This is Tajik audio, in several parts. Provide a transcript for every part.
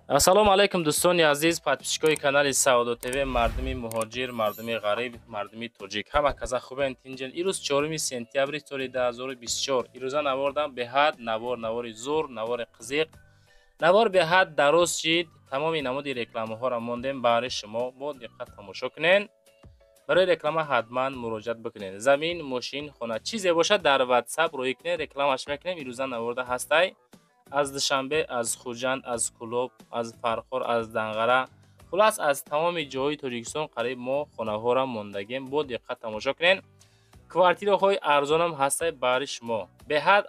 ассалому алайкум дӯстони азиз, подписчикои канали Саудо ТВ, мардуми муҳоҷир, мардуми ғариб, мардуми тоҷик. Ҳама каза хубен тинҷен. Ирӯз 4 сентябри соли 2024. Ирӯза навордам беҳад навори зур, навори қызиқ. Навор беҳад дароз шид. Тамоми намуди рекламаҳоро мондем барои шумо. Бо диққат тамошо кунен. барои реклама ҳатман муроҷиат бикунед. Замин, мошин, хона чизе бошад дар WhatsApp рӯй кунед, рекламаш мекунем. Ирӯза наворда ҳастай. аз Душанбе, аз Хуҷанд, аз Кӯлоб, аз Фархор, аз Данғара, хулас аз тамоми ҷойҳои Тоҷикистон қариб мо хонаҳоро мондагем. Бо диққат тамошо кунед. Квартираҳои арзонам ҳастай барои шумо. Беҳад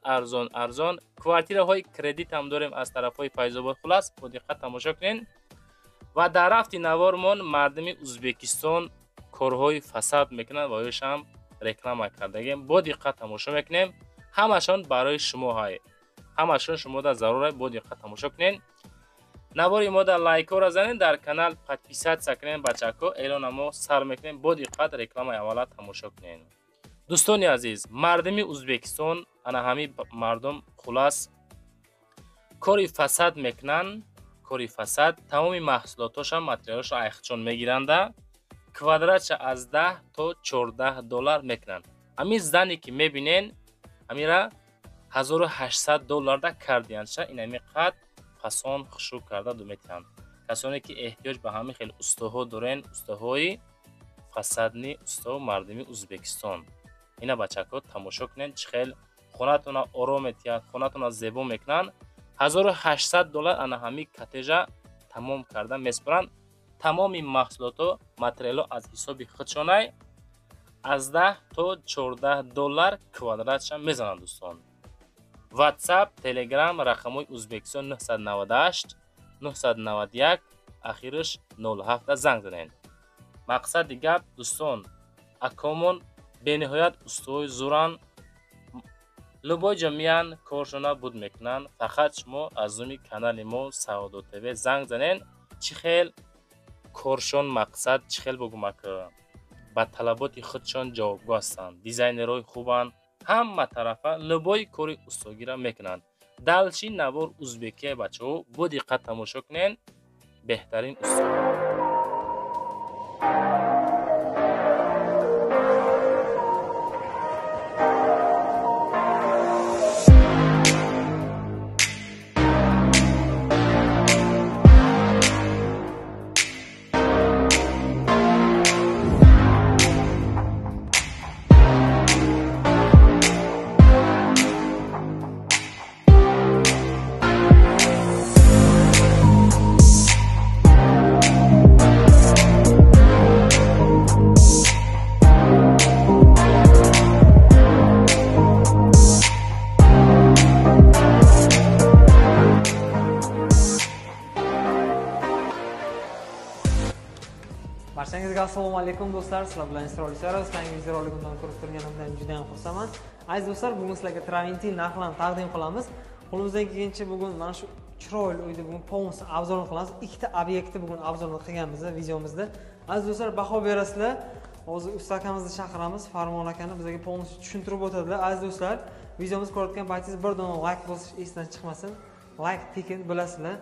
арзон. Квартираҳои кредитам дорем аз тарафҳои Файзобод. Хулас бо диққат тамошо кунед. ва дар рафти навормон мардуми Ӯзбекистон корҳои фасад мекунанд ва ёшам реклама кардагем. Бо диққат тамошо мекунем. ҳамашон барои шумо ҳай. ҳамашон шумода зарура. Бо диққат тамошо кунед. навори мода лайкора занед, дар канал подписатсия кунед, бачако эълона мо сар мекунем. Бо диққат рекламаи аввала тамошо кунед. дӯстони азиз, мардуми Ӯзбекистон ана ҳами мардум хулас кори фасад мекунанд. кори фасад тамоми маҳсулотошам материалошро айхчон мегиранда. квадратша аз 10 то 14 доллар мекунанд. ҳамин зане ки мебинен ҳамира $1800 кардиянша инами қад фасон хушук карда думетиҳанд. касоне ки эҳтиёҷ ба ҳамин хел устуҳо дорен, устуҳои фасадни устуҳо мардуми Ӯзбекистон. ина бачако тамошо кунед чӣ хел хонатона ором метиҳад, хонатона зебо мекунанд. $1800 ана ҳамин катежа тамом карда меспаранд. тамоми маҳсулото материало аз ҳисоби худшонай аз 10 то 14 доллар квадратша мезананд. дӯстон, WhatsApp, Telegram рақамҳои Ӯзбекистон 998 991 ахираш 07 занг занед. мақсади гап дӯстон, акомон бениҳоят устуҳои зуран, любой ҷо миян коршона буд мекунанд. фақат шумо аз зуми канали мо Саудо ТВ занг занед. чӣ хел коршон мақсад, чӣ хел бугумак ба талаботи худшон ҷавобгӯ ҳастанд. дизайнерҳои хубанд, ҳама тарафа любой кори устугира мекунанд. далчи навор ӯзбекия бачаҳо, бо диққат тамошо кунед. беҳтарин устуҳо. Barchangizga assalomu alaykum do'stlar. Sizlar bilan Isroil Isaroz. Yangi videorolikdan ko'rib turganimdan juda ham xursandman. Aziz do'stlar, bugun sizlarga Traventin narxlarini taqdim qilamiz. Qo'limizdan kelgancha bugun mana shu chiroyli uyda bugun polностью obzorini qilamiz. Ikkita obyektni bugun obzorini qilganmiz videomizda. Aziz do'stlar, baho berasizlar. Hozir usta akamizni chaqiramiz. Farmon akani bizga polностью tushuntirib o'tadilar. Aziz do'stlar, videomizni ko'rayotgan paytingiz bir dona like bosish esdan chiqmasin. Like tekin bilasizlar.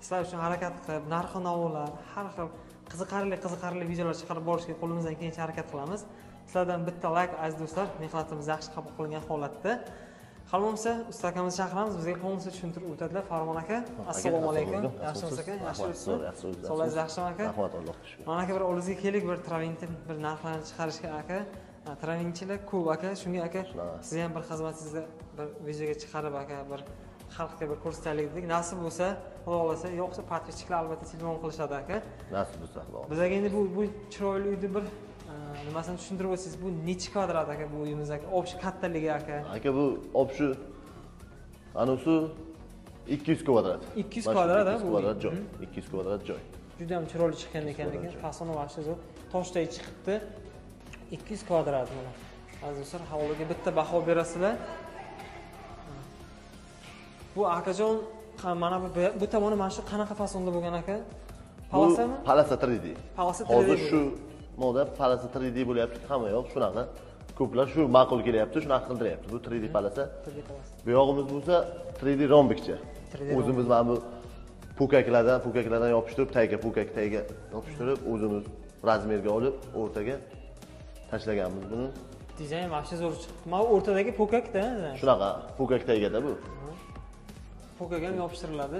Sizlar uchun harakat qilib, narx-navolar, har xil qiziqarli videolar chiqarib borishga qo'limizdan kelgancha harakat qilamiz. Sizlardan bitta like aziz do'stlar, mehnatimiz yaxshi qabul qilingan holatda. Hali bo'lmasa usta akamizni chaqiramiz, bizga polностью tushuntirib o'tadilar. Farmon aka, assalomu alaykum. Yaxshimisiz aka? Yaxshimisiz? Sog'ligingiz yaxshimi aka? Rahmat, Allohga shukr. Mana aka bir oldingizga kelik, bir Traventin bir narxlarni chiqarishga aka. Traventinlar ko'p aka, shunga aka sizni ham bir xizmatingizda bir videoga chiqarib aka bir xalqqa bir ko'rsataylik dedik. Nasib bo'lsa, Xudo xolasa, yo'qsa podpischilar albatta telefon qilishadi aka. Nasib bo'lsa, Xudo. Bizga endi bu chiroyli uyni bir nimasini tushuntirib o'tsangiz, bu necha kvadrat aka bu uyimiz aka? Obshi kattaligi aka. Aka bu obshi anusi 200 kvadrat. 200 kvadrat bu kvadrat joy. 200 kvadrat joy. Juda ham chiroyli chiqqan ekan lekin fasoni vaqti zo'r. Toshday chiqibdi. 200 kvadrat mana. Aziz do'stlar, hovliga bitta baho berasizlar. Bu akajon mana bu tomoni mana shu qanaqa fasonda bo'lgan aka? Palasami? Palasa 3D. Palasa 3D. Hozir shu moda Palasa 3D bo'lyapti, hamma yoq shunaqa. Ko'plar shu ma'qul kelyapti, shunaqa qildiryapti. Bu 3D palasa. Bu yog'imiz bo'lsa 3D rombikcha. O'zimiz mana bu pukaklardan yopishtirib, tagiga yopishtirib, o'zimiz razmerga olib, o'rtaga tashlaganmiz buni. Dizayn vaqti zo'r chiqdi. Mana o'rtadagi pukakda. Shunaqa, pukak tagida bu. Pukak ham yopishtiriladi.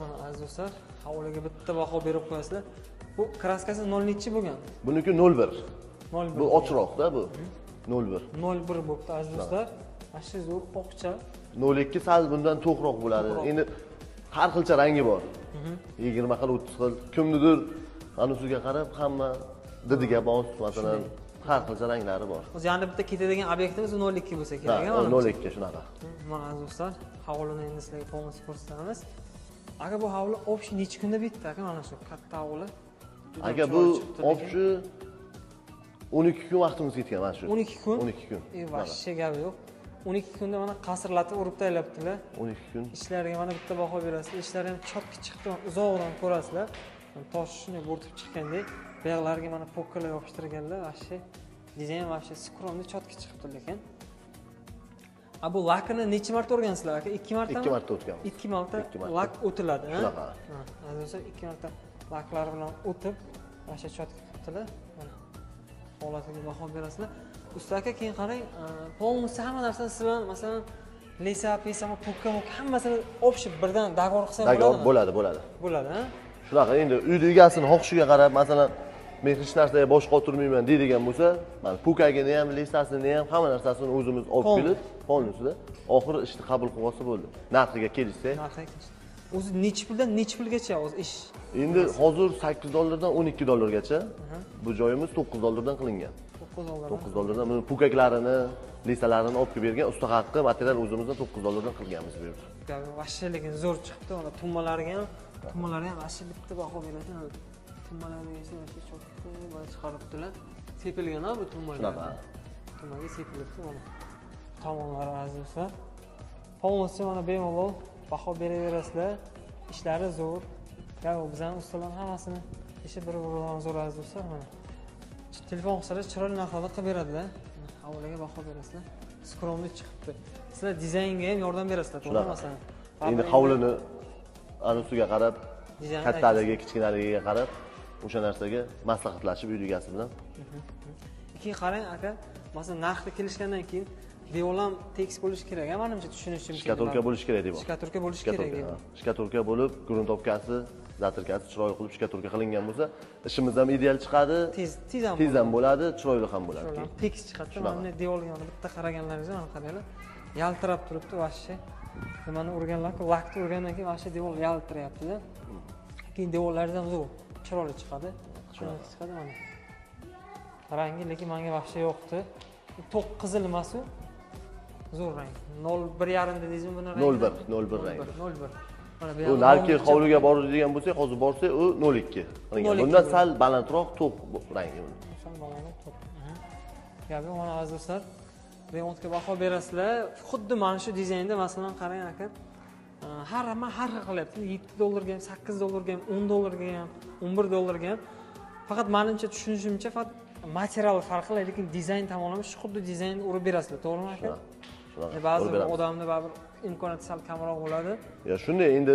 Mana aziz do'stlar, hovliga bitta baho berib qo'yasizlar. Bu kraskasi 0 nechi bo'lgan? Buniki 01. 01. Bu ochiqroqda bu. 01. 01 bo'pti aziz do'stlar. Mana shu zo'r oqcha. 02 sal bundan to'qroq bo'ladi. Endi har xilcha rangi bor. 20 xil, 30 xil. Kimnidir anusiga qarab hamma didiga bos, masalan, har xilcha ranglari bor. O'zi yana bitta ketadigan obyektimiz 02 bo'lsa kerak, ha, 02 shunaqa. Mana aziz do'stlar, hovlini endi sizlarga polni ko'rsatamiz. Aka bu hovli obshi necha kunda bitdi aka, mana shu katta hovli. Aka bu obshi 12 kun vaqtimiz ketgan mana shu. 12 kun? 12 kun. Vashshe gap yo'q. 12 kunda mana qasrlatib urib tayyorlabdilar. 12 kun. Ishlariga mana bitta baho berasizlar. Ishlari ham chotki chiqdi. Uzoqdan ko'rasizlar. Tosh shunday bo'rtib chiqqandek, buyog'larga mana pokkalar yopishtirganlar. Vashshe dizayn vashshe skromni chotki chiqibdi lekin. A bu lakni necha marta o'rgansizlar aka? 2 martami? 2 marta o'tgan. 2 marta lak o'tiladi, ha? Shunaqa. Ha, aziz 2 marta laklar bilan o'tib, vashshe chotki qilibdilar. Mana holatiga baho berasizlar. Usta aka keyin qarang, polni hamma narsani siz bilan masalan lesa, pesama, pukka, hammasini opshib birdan dogovor qilsa bo'ladimi? Bo'ladi. Bo'ladi, ha? Shunaqa endi uyni egasini xohishiga qarab, masalan, men hech narsaga bosh qotirmayman deydigan bo'lsa, mana pukagini ham, lesasini ham, hamma narsasini o'zimiz olib kelib, polnisida oxiri ishni qabul qilib olsa bo'ldi. Narxiga kelishsa. O'zi necha puldan necha pulgacha o'zi ish? Endi hozir $8 dan $12 gacha. Bu joyimiz $9 qilingan. $9 buni pukaklarini, lisalarini olib kelib bergan usta haqqi material o'zimizdan $9 dan qilganmiz bu yerda. Vashshe lekin zo'r chiqdi. Mana tummalari ham vashshe bitta baho beradi. Tummalarni esa vashshe chotki mana chiqaribdilar. Sepilgan-a bu tummalar. Shunaqa. Tummaga sepilibdi mana. Tomonlari azizlar. Polnisi mana bemalol baho beraverasizlar. Ishlari zo'r. Bizning ustalar hammasini ishi bir-biridan zo'r azizlar mana. Telefon qilsalar chiroyli narxlarda qilib beradilar. Hovliga baho berasizlar. Skromli chiqibdi. Sizlar dizaynga ham yordam berasizlar, to'g'rimi masalan? Endi hovlini anusiga qarab, kattaligi, kichkinaligiga qarab, o'sha narsaga maslahatlashib uy egasi bilan. Keyin qarang aka, masalan narxga kelishgandan keyin devor ham tekis bo'lishi kerak, menimcha tushunishim kerak. Shkaturka bo'lishi kerak deyman. Shkaturka bo'lishi kerak deyman. Shkaturka bo'lib, gruntovkasi, zatirkasi chiroyli qilib shkaturka qilingan bo'lsa, ishimiz ham ideal chiqadi. Tez ham bo'ladi, chiroyli ham bo'ladi. Tekis chiqadi. Mana devorga yana bitta qaraganlaringiz mana qaranglar. Yaltirab turibdi vashshe. Nimani urganlar-ku, vaqtni urgandan keyin vashshe devor yaltiryapti-da. Keyin devorlarimiz ham zo'r, chiroyli chiqadi. Chiroyli chiqadi mana. Rangi lekin menga vashshe yo'qdi. To'q qizil emas-ku. Zo'r rang. 0.1.5 dedingizmi buni rangi? 0.1 rang. 0.1. Bu narki hovliga boradigan bo'lsak, hozir borsak, u 0.2. Bundan sal balandroq to'q rangi uni. Sal balandroq to'q. Gapi mana aziz do'stlar, remontga baho berasizlar. Xuddi mana shu dizaynda masalan qarang aka. Har xil qilyapti. $7 ga ham, $8 ga ham, $10 ga ham, $11 ga ham. Faqat menimcha tushunishimcha faqat material farqli, lekin dizayn tomonlama shu xuddi dizaynni urib berasizlar, to'g'rimi aka? Ba'zi odamning baribir imkoniyati sal kamroq bo'ladi. Ya shunday endi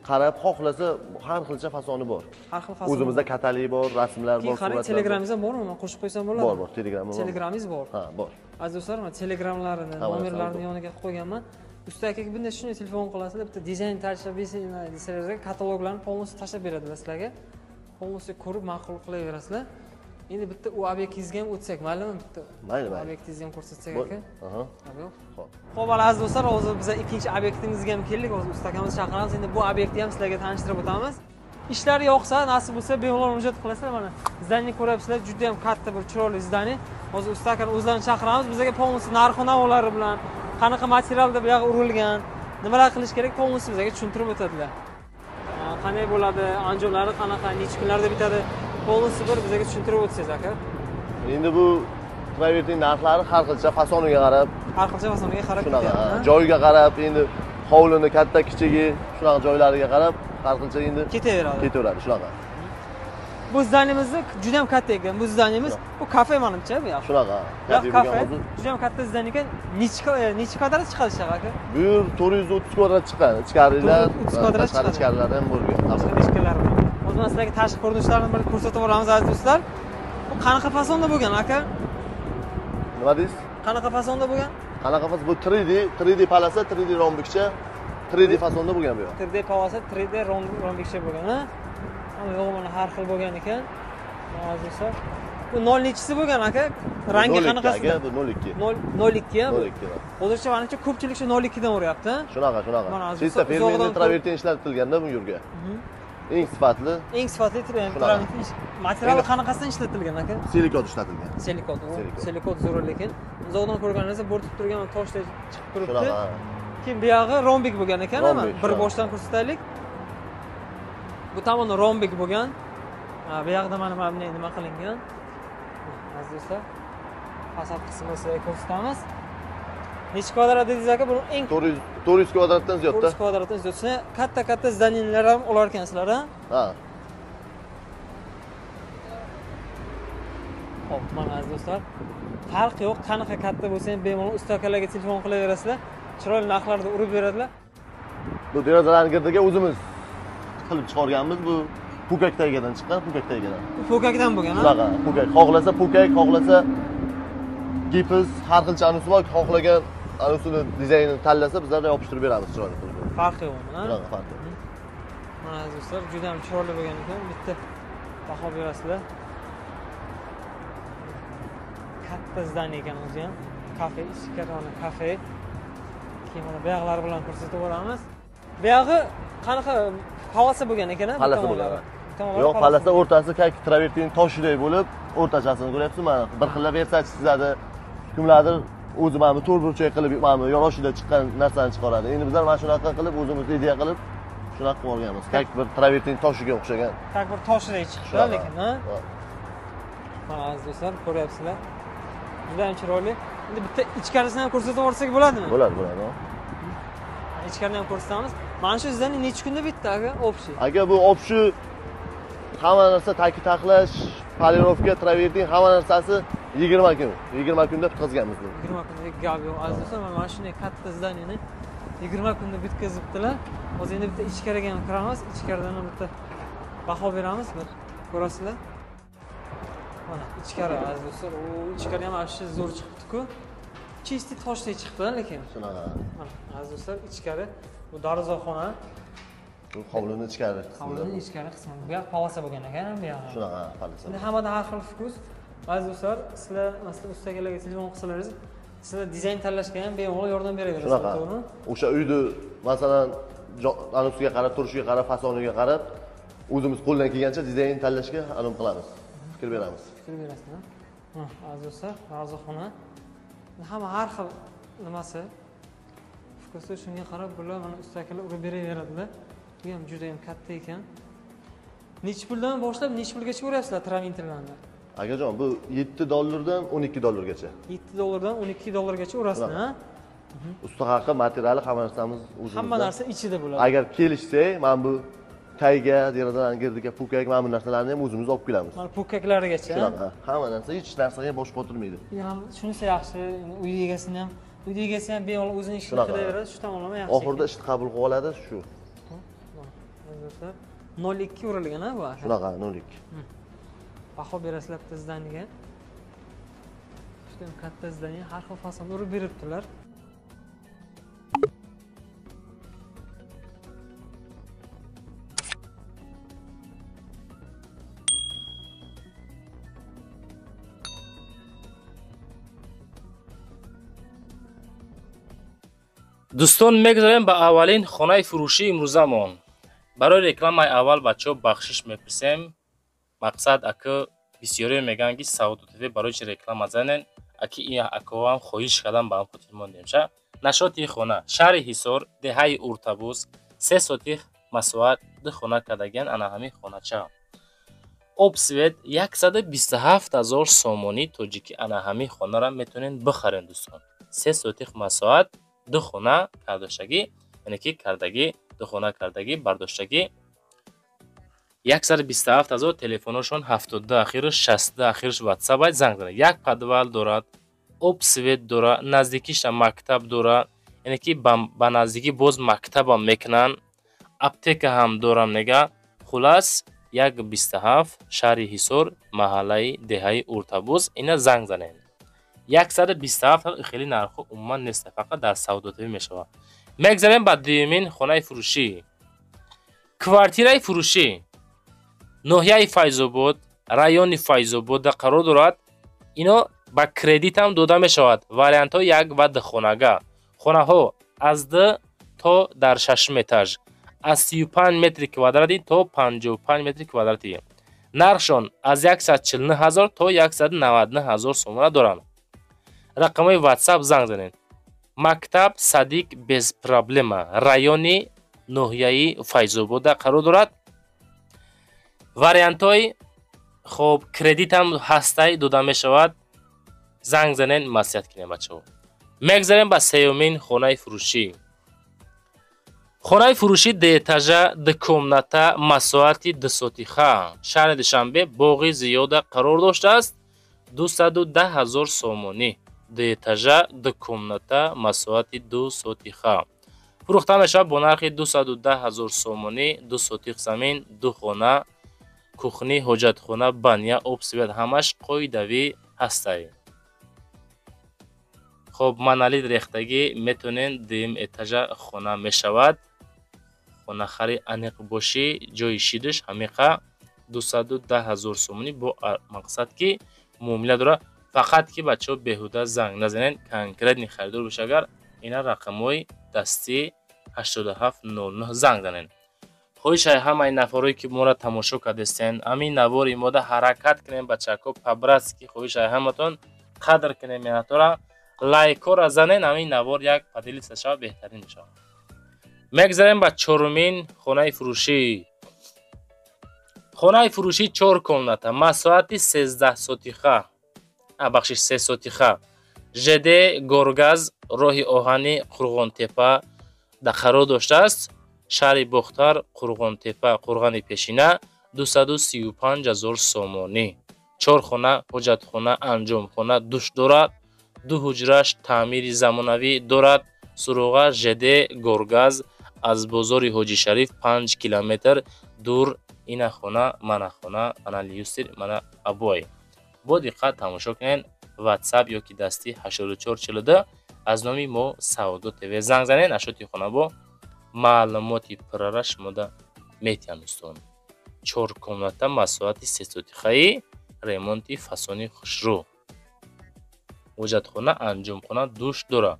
qarab xohlasa har xilcha fasoni bor. Har xil fason. O'zimizda katalik bor, rasmlar bor, suratlar bor. Telegramimiz ham bormi? Men qo'shib qo'ysam bo'ladimi? Bor, Telegramimiz bor. Telegramingiz bor. Ha, bor. Aziz do'stlar, men telegramlarini, nomerlarini yoniga qo'yganman. Usta akaga bunday shunday telefon qilasizlar, bitta dizayn tashlab desangiz, kataloglarni polnosini tashlab beradilar sizlarga. Polnosini ko'rib ma'qul qilaverasizlar. Endi bitta u obyektingizga ham o'tsak, maylimi bitta? Mayli. Obyektingizni ham ko'rsatsak aka. Aha. Xo'p, aziz do'stlar, hozir biz ikkinchi obyektingizga ham keldik. Hozir usta akamizni chaqiramiz. Endi bu obyektni ham sizlarga tanishtirib o'tamiz. Ishlar yo'qsa, nasib bo'lsa, bemalol murojaat qilasizlar. Mana zdaniya ko'ryapsizlar, juda ham katta bir chiroyli zdaniya. Hozir usta akani o'zlarini chaqiramiz. Bizga polnosi narx-navolari bilan, qanaqa materialda bu yoqqa urilgan, nimalar qilish kerak, polnosi bizga tushuntirib o'tadilar. Qanday bo'ladi, anjomlari qanaqa, necha kunlarda bitadi, polnosi bir bizga tushuntirib o'tsangiz aka. Endi bu travertning narxlari har xilcha fasoniga qarab, shunaqa joyiga qarab, endi hovlini katta kichigi, shunaqa joylariga qarab har xilcha endi ketaveradi shunaqa. Bu zdaniyamizni juda ham katta ekan. Bu zdaniyamiz bu kafe menimcha bu yoq. Shunaqa. Yoq kafe. Juda ham katta zdaniya ekan. Necha kvadrat chiqadi shaqaga? Bu yer 430 kvadrat chiqqan. Ichkarilar, 430 kvadrat chiqadi. ichkarilar ham bo'lgan. Ichkarilar. Hozir men sizlarga tashqi ko'rinishlarini bir ko'rsatib o'ramiz aziz do'stlar. Bu qanaqa fasonda bo'lgan aka? Nima deysiz? Qanaqa fasonda bo'lgan? Qanaqa fas bu 3D palasa, 3D rombikcha, 3D fasonda bo'lgan bu yoq. 3D palasa, 3D rombikcha bo'lgan, ha? Mana har xil bo'lgan ekan. Aziz do'stlar. Bu 0 nechisi bo'lgan aka? Rangi qanaqasi? Aka bu 02. 02 ya bu. 02. Hozircha menimcha ko'pchilik shu 02 dan o'ryapti. Shunaqa. Chista fermerni travertin ishlatilganda bu yerga. Eng sifatli materiali qanaqasidan ishlatilgan aka? silikon ishlatilgan. Silikon zo'r lekin uzoqdan ko'rganingizda bo'rtib turgan toshday chiqib turibdi. Shunaqa. Keyin bu yog'i rombik bo'lgan ekan, ama bir boshdan ko'rsataylik. Bu tomoni rombik bo'lgan. Bu yoqda mana bunday nima qilingan? Aziz do'stlar, fasad qismini sizga ko'rsatamiz. Necha kvadrat dedingiz aka? Bu eng 400 kvadratdan ziyodda. 400 kvadratdan ziyodda. Katta zdaniyalar ham olar ekansizlar, ha? Ha. Xo'p, mana aziz do'stlar, farqi yo'q. Qanaqa katta bo'lsa ham bemalol usta akalarga telefon qilaverasizlar. Chiroyli narxlarda urib beradilar. Bu derazalarning girdiga o'zimiz qilib chiqarganmiz. Bu pukak taygadan chiqqan, pukak taygadan. Bu pukakdan bo'lgan, ha? Shunaqa, pukak. Xohlasa pukak, xohlasa gips, har xilcha anusi bor. Xohlagan anusini dizaynini tanlasa, bizlar yopishtirib beramiz chiroyli qilib. Farqi yo'qmi, ha? Shunaqa farqi. Mana aziz do'stlar, juda ham chiroyli bo'lgan ekan. Bitta baho berasizlar. Katta zdaniya ekan o'zi ham. Kafe, ichkarona kafe. Keyin mana bu yoqlari bilan ko'rsatib o'ramiz. Bu yog'i qanaqa palasa bo'lgan ekan, ha? Palasa bo'lgan. Yo'q, palasa o'rtasi kak travertin toshiday bo'lib, o'rtachasini ko'ryapsiz, mana bir xilla Versace chizadi. Kimlardir o'zi mana bu to'rtburchak qilib, mana bu yo'loshida chiqqan narsani chiqaradi. Endi bizlar mana shunaqa qilib, o'zimiz ideya qilib shunaqa qilib olganmiz. Kak bir travertin toshiga o'xshagan. Kak bir toshiday chiqdi lekin, ha? Mana aziz do'stlar, ko'ryapsizlar. Juda ham chiroyli. Endi bitta ichkarisini ham ko'rsatib yuborsak bo'ladimi? Bo'ladi. Ichkarini ham ko'rsatamiz. Mana shu zdaniya necha kunda bitdi aka? Общий. Aka bu общий hamma narsa taklash, polirovka, travertin hamma narsasi 20 kun. 20 kunda bitkazganmiz buni. 20 kunda gap yo'q. Aziz do'stlar, mana shunday katta zdaniyani 20 kunda bitkazibdilar. Hozir endi bitta ichkariga ham kiramiz. Ichkaridan ham bitta baho beramiz, bir ko'rasizlar. Mana ichkari aziz do'stlar, u ichkari ham ashi zo'r chiqibdi-ku. Chisti toshday chiqdi lekin. Shunaqa. Mana aziz do'stlar, ichkari bu darvozaxona. Bu hovlining ichkari qismi. Hovlining ichkari qismi. Bu yoq palasa bo'lgan ekan, bu yoq. Shunaqa, palasa. Endi hammada har xil fokus. Aziz do'stlar, sizlar masalan ustakalarga telefon qilsalaringiz, sizlar dizayn tanlashga ham bemalol yordam beraverasiz, to'g'rimi? O'sha uyni masalan anusiga qarab, turishiga qarab, fasoniga qarab, o'zimiz qo'ldan kelgancha dizayn tanlashga anom qilamiz. Fikr beramiz. Fikr berasizlar. Aziz do'stlar, darvozaxona. Hamma har xil nimasi fokusda shunga qarab bular mana ustakalar urib beraveradilar. Bu ham juda ham katta ekan. Necha puldan boshlab necha pulgacha ko'ryapsizlar traventinlarni? Akajon, bu $7 $12gacha. $7 $12gacha urasizlar, ha? Usta haqi, materiali, hamma narsamiz o'zimizda. Hamma narsa ichida bo'ladi. Agar kelishsak, men bu tayga, derazalarning girdiga pukak, mana bu narsalarni ham o'zimiz olib kelamiz. Mana pukaklarigacha. Shunaqa. Hamma narsa hech narsaga bosh qotirmaydi. Ham shunisi yaxshi, uy egasini ham bemalol o'zining ishini qilaveradi, shu tomonlama yaxshi. Oxirida ishni qabul qilib oladi shu. Do'stlar, 02 urilgan ha bu. Shunaqa, 02. Baho berasizlar bitta zdaniyaga. Juda katta zdaniya, har xil fasonda urib beribdilar. دوستان میگذاریم به اولین خانه فروشی امروزمون. برای رکلامای اول بچه‌ها بخشش میپرسیم. مقصد اکه بسیاری میگن که سعودو تیوی برای چه رکلام زنن، اکی این اکو هم خواهش کردن با هم پوتیلمون دیمشه. نشاطی خانه شهر حصار دهه ارتبوس 3 ساعتی مساحت ده خانه کدگن انا همین خانه چه обсвет 127,000 сомонӣ тоҷикӣ ана ҳамин хонаро метавонед бихаред дӯстон. 3 сотих масоҳат, 2 хона кардоштагӣ, яъне ки кардагӣ, 2 хона кардагӣ, бардоштагӣ. 127000 телефоношон 72 ахираш 62 ахираш ватсап ай занг занед. Як подвал дорад, обсвет дора, наздикиш мактаб дора, яъне ки ба наздики боз мактабам мекунан, аптека ҳам дорам нега. Хулас 127 шаҳри Ҳисор, маҳаллаи деҳаи Уртабуз, ина занг занед. 127 хеле нарху умуман нест, фақат дар Саудотавӣ мешавад. мегзарем ба дуюмин хонаи фурӯшӣ. квартираи фурӯшӣ ноҳияи Файзобод, райони Файзобода қарор дорад. ино ба кредит ҳам дода мешавад. вариантҳо 1 ва 2 хонага. хонаҳо аз 2 то дар 6 этаж, аз 35 метри квадрати то 55 метри квадрати. нархшон аз 149000 то 199000 сомона доранд. рақамҳои ватсап занг занед. мактаб Садиқ без проблема, райони ноҳияи Файзобода қарор дорад. вариантҳои хоб кредитам ҳастай дода мешавад. занг занед, маслиҳат кинед бачаҳо. мегзарем ба сеюмин хонаи фурӯшӣ. хонаи фурӯшӣ деэтажа, дукомната, масоати дусотиха, шаҳри Душанбе, боғи Зиёда қарор доштааст. 210000 сомонӣ. деэтажа, дукомната, масоати дусотиха фурӯхта мешавад бо нархи 210000 сомонӣ. 2 сотих замин, 2 хона, кухни, ҳоҷатхона, баня, обсвет, ҳамаш қоидавӣ ҳастай. хоб маналид рехтагӣ метонен дуюм этажа хона мешавад. хонахари аниқ бошӣ, ҷои шидиш ҳамиқа 210000 сомонӣ бо мақсад ки муомила дора. фақат ки бачаҳо беҳуда занг назанен, конкретни харидор боша агар ина рақамҳои дастӣ 8709 занг занен. хоҳишай ҳамаи нафарои ки моро тамошо кардестен, амин навори мода ҳаракат кунем бачаҳко пабратски. хоҳишай ҳаматон қадр кунем меҳнатора, лайкора занен, амин навор як падилиса шава беҳтарин мешавад. мегзарем ба чорумин хонаи фурӯшӣ. хонаи фурӯшӣ 4 комната, масоати 13 сотиха, бахшиш 3 сотиха, ЖД Горгаз, роҳи оҳани Қурғонтепа да қарор доштааст. шаҳри Бохтар, Қурғонтепа, Қурғани Пешина, 235000 сомонӣ. 4 хона, ҳоҷатхона, анҷомхона, душ дорад. 2 ҳуҷраш таъмири замонавӣ дорад. суруға ЖД Горгаз, аз бозори Ҳоҷи Шариф 5 километр дур. ина хона, мана хона, ана лиюстир, мана абой. бо диққат тамошо кунед. ватсап ёки дастӣ 8442 аз номи мо Саудо ТВ занг занед. ашоти хона бо маълумоти пуррара шумода метиҳам дӯстон. 4 комната, масоати 3 сотихаи, ремонти фасони хушрӯ, ҳоҷатхона, анҷомхона, душ дора.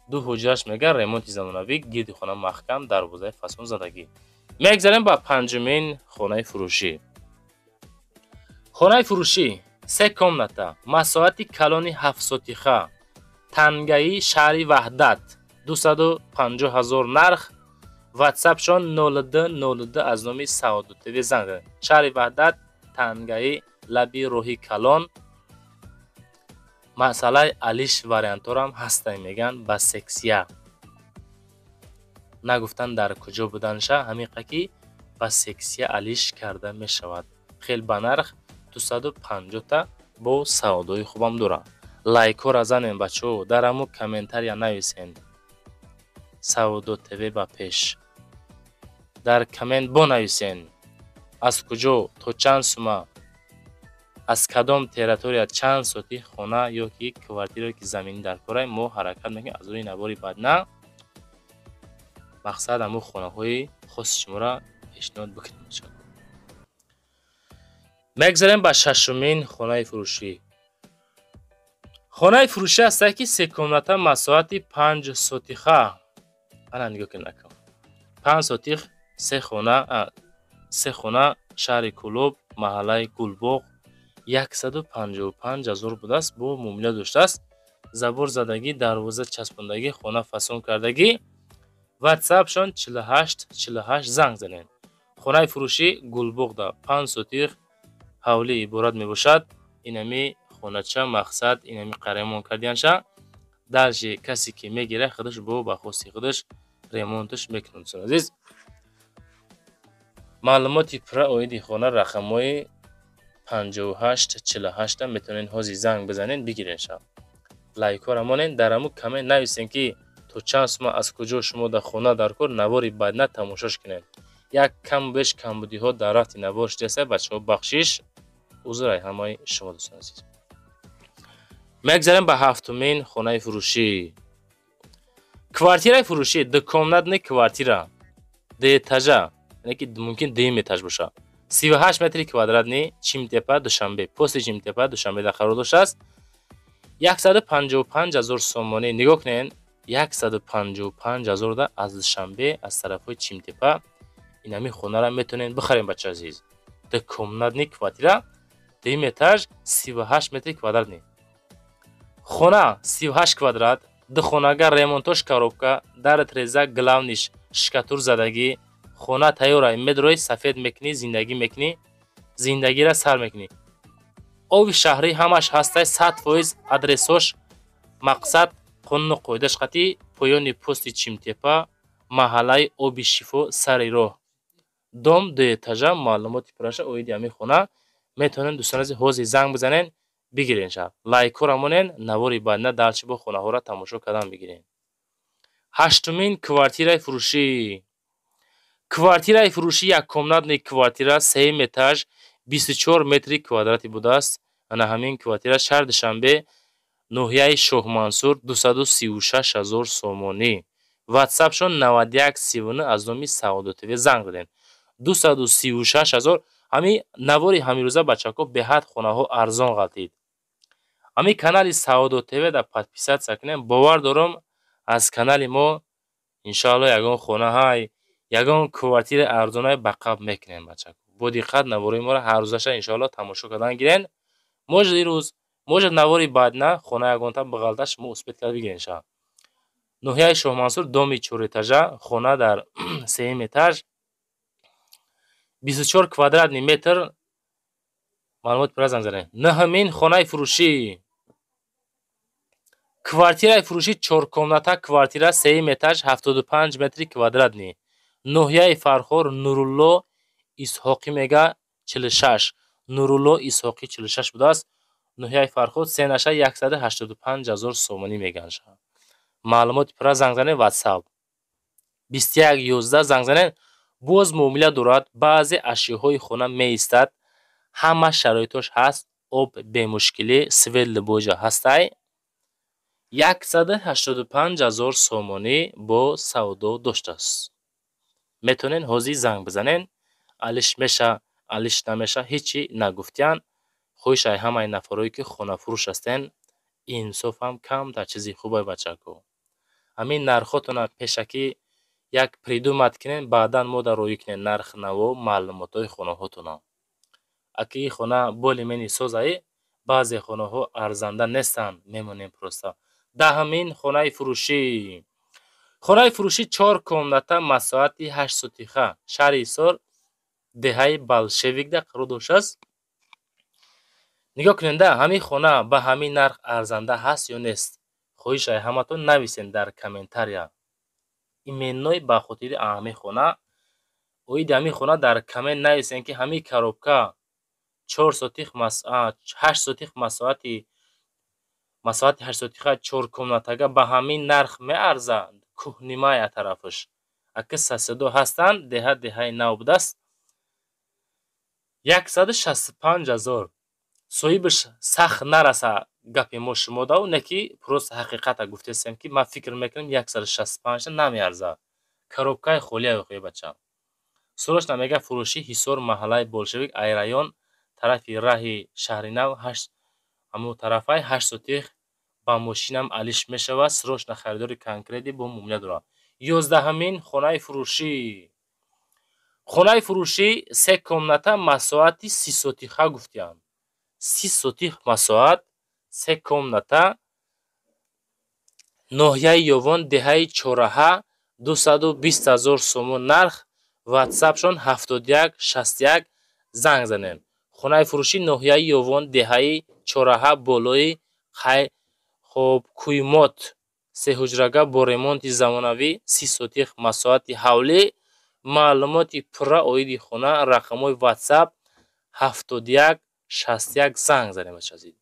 2 ҳуҷраш мега, ремонти замонавӣ, гирди хона маҳкам, дарвозаи фасон задагӣ. мегзарем ба панҷумин хонаи фурӯшӣ. хонаи фурӯшӣ 3 комната, масоати калони 7 сотиха, тангаи шаҳри Ваҳдат, 250000 нарх. ватсапшон 0202 аз номи Саудо ТВ занг занед. шаҳри Ваҳдат, тангаи лаби роҳи Калон. масъалаи алиш варианторам ҳастай меган ба сексия. нагуфтан дар куҷо буданша, ҳамиқа ки ба сексия алиш карда мешавад. хел ба нарх 250 та бо саудои хубам дора. лайкора занен бачаҳо, дар ҳамун комментария нависен Саудо ТВ ба пеш. дар коммент бонависен аз куҷо то чанд сума, аз кадом территория чанд соти хона ёки квартира ки замини дар кораи мо ҳаракат мекунем. аз рӯи навори бад на мақсад ҳамун хонаҳои хоси шуморо пешниҳод бикунем. мегзарем ба шашумин хонаи фурӯшӣ. хонаи фурӯшӣ ҳастае ки 3 комната, масоати 5 сотиха. ана нигоҳ кунакам. 5 сотих, 3 хона, шаҳри Кӯлоб, маҳаллаи Гулбоғ, 155000 будааст. бо муомила доштааст. забор задагӣ, дарвоза часпондагӣ, хона фасон кардагӣ. ватсапшон 4848 занг занед. хонаи фурӯшӣ Гулбоғда 5 сотих ҳавли иборат мебошад. инами хонача мақсад инами қаремон кардиянша. дарши касе ки мегира худаш бо ба хоси худаш ремонташ мекунад. азиз маълумоти пурра оиди хона рақамҳои 5848 метавонен ҳозир занг бизанен бигирен шав. Лайкҳо рамонен, дар ҳамун коммент нависен ки то чанд сума аз куҷо шумо дар хона дар кор навори баъдна тамошош кунед. Як каму беш камбудиҳо дар рафти навор шидеса бачаҳо бахшиш узрай ҳамаи шумо дӯстон азиз. Мегзарем ба ҳафтумин хонаи фурӯшӣ. Квартираи фурӯшӣ дукомнатни квартира деэтажа, яъне ки мумкин дуюм этаж боша. 38 метри квадратни Чимтепа Душанбе. Пости Чимтепа Душанбеда қарор дошт. 155,000 сомонӣ. Нигоҳ кунед, 155,000 да аз Душанбе аз тарафҳои Чимтепа ин ҳамин хонара метавонен бихарем бачаҳо азиз. Дукомнатни квартира дуюм этаж 38 метри квадратни. Хона 38 квадрат, ду хонага ремонтош коробка, дарат реза, главниш шикатур задагӣ. Хона тайёра, медрои сафед мекунӣ, зиндагӣ мекунӣ, зиндагиро сар мекунӣ. Оби шаҳрӣ ҳамаш ҳастай 100% адресош, мақсад, қонуну қоидааш қатъӣ, поёни пости Чимтепа, маҳаллаи Оби Шифо, сари роҳ. Дом ду этажа, маълумоти пурраша оиди ҳамин хона метавонен дӯстон азиз ҳозир занг бизанен бигирен шав. Лайкҳо рамонен, навори баъдна дарчи бо хонаҳоро тамошо кардан бигирен. Ҳаштумин квартираи фурӯшӣ. Квартираи фурӯшӣ яккомнатни квартира 3 этаж 24 метри квадрати будааст. Ана ҳамин квартира шаҳри Душанбе, ноҳияи Шоҳмансур 236,000 сомонӣ. WhatsApp-шон 9139 аз номи Саодо ТВ занг заден. 236,000. ҳамин навори ҳамирӯза бачаҳо беҳад хонаҳо арзон ғалтид. ҳамин канали Саодо ТВ да подписатсия кунем. Бовар дорам аз канали мо иншоалло ягон хонаҳай, ягон квартираи арзонай ба қаб мекунем бачаҳо. Бо диққат навори моро ҳар рӯзаша иншоалло тамошо кардан гирен. Можад ирӯз, можад навори баъдна хона ягонта биғалта шумо успед карда бигирен шав. Ноҳияи Шоҳмансур, доми 4 этажа, хона дар 3 этаж 24 квадратни метр. Маълумоти пурра занг занед. Наҳамин хонаи фурӯшӣ. Квартираи фурӯшӣ 4 комната квартира 3 этаж 75 метри квадратни. Ноҳияи Фархор, Нурулло Исҳоқӣ мега 46. Нурулло Исҳоқӣ 46 будааст. Ноҳияи Фархор сенаша 185,000 сомонӣ мегаша. Маълумоти пурра занг занед WhatsApp 2111 занг занед. Боз муомила дорад. Баъзе ашёҳои хона меистад. Ҳама шароитош ҳаст. Об бемушкилӣ, свет либоҷа ҳастай. 185,000 сомонӣ бо савдо доштааст. Метавонен ҳозир занг бизанен. Алиш меша, алиш намеша, ҳечи нагуфтиян. хоҳишай ҳамаи нафарое ки хонафурӯш ҳастен, инсофам кам дар чизи хубай бачаҳо. ҳамин нархотона пешакӣ як придумат кунен, баъдан мо дар роӣ кунен нархнаво маълумотҳои хонаҳотона. Аки ин хона боли мени созаи, баъзе хонаҳо арзанда нестанд, мемонем просто. Даҳамин хонаи фурӯшӣ. Хонаи фурӯшӣ 4 комната масоати 8 сотиха, шаҳри Ҳисор, деҳаи Болшевикда қарор доштааст. Нигоҳ кунед, ҳамин хона ба ҳамин нарх арзанда ҳаст ё нест? хоҳишай ҳаматон нависен дар комментария. Именной ба хотири ҳамин хона, оиди ҳамин хона дар коммент нависен ки ҳамин коробка 4 сотих 8 сотих масоати 8 сотиха 4 комнатага ба ҳамин нарх меарзад. кӯҳнимая тарафаш. Аки соседо ҳастанд, деҳаи нав будааст. 165,000. соҳибаш сахт нараса гапи мо шумода, не ки просто ҳақиқата гуфтесем ки ман фикр мекунам 165 намеарза. Коробкаи холия вохӯи бача. Сорашна мега фурӯшӣ Ҳисор, маҳаллаи Болшевик, ай район, тарафи раҳи шаҳри нав, ҳамон тарафай 8 сотих ба мошинам алиш мешавад. Срочно харидори конкрети бо муомила дорам. 11-ҳамин хонаи фурӯшӣ. Хонаи фурӯшӣ 3 комната масоати 30 сотиха гуфтиям. 30 сотих масоат, 3 комната, ноҳияи Ёвон, деҳаи Чораҳа, 220,000 сомон нарх. WhatsApp-шон 7161 занг занед. хонаи фурӯшӣ ноҳияи Ёвон, деҳаи Чораҳа, болои кӯймот, 3 ҳуҷрага бо ремонти замонавӣ, 30 сотих масоати ҳавлӣ маълумоти пурра оиди хона рақамҳои WhatsApp 71 61 занг занем ачазид.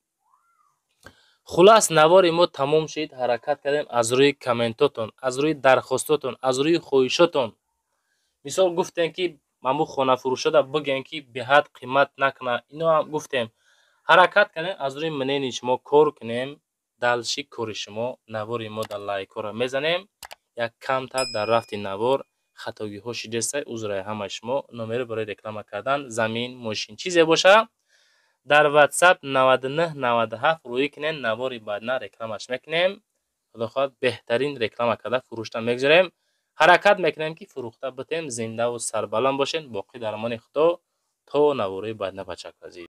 хулас навори мо тамом шид. ҳаракат кардем аз рӯи комментотон, аз рӯи дархостотон, аз рӯи хоҳишотон. мисол гуфтем ки маму хонафурӯшода бигем ки беҳад қимат накуна. ино ҳам гуфтем. ҳаракат кардем аз рӯи мнени шумо кор кунем. далши кори шумо навори мо дар лайкора мезанем. як камтар дар рафти навор хатогиҳо шидестай узраи ҳамаи шумо. номеро барои реклама кардан замин, мошин чизе боша дар WhatsApp 99 97 рӯӣ кунем. навори баъдна рекламаш мекунем. худо хоҳад беҳтарин реклама карда фурӯшта мегузорем. ҳаракат мекунем ки фурӯхта битем. зиндаву сарбаланд бошед. боқӣ дар амони худо то навораи баъдна бачак азиз.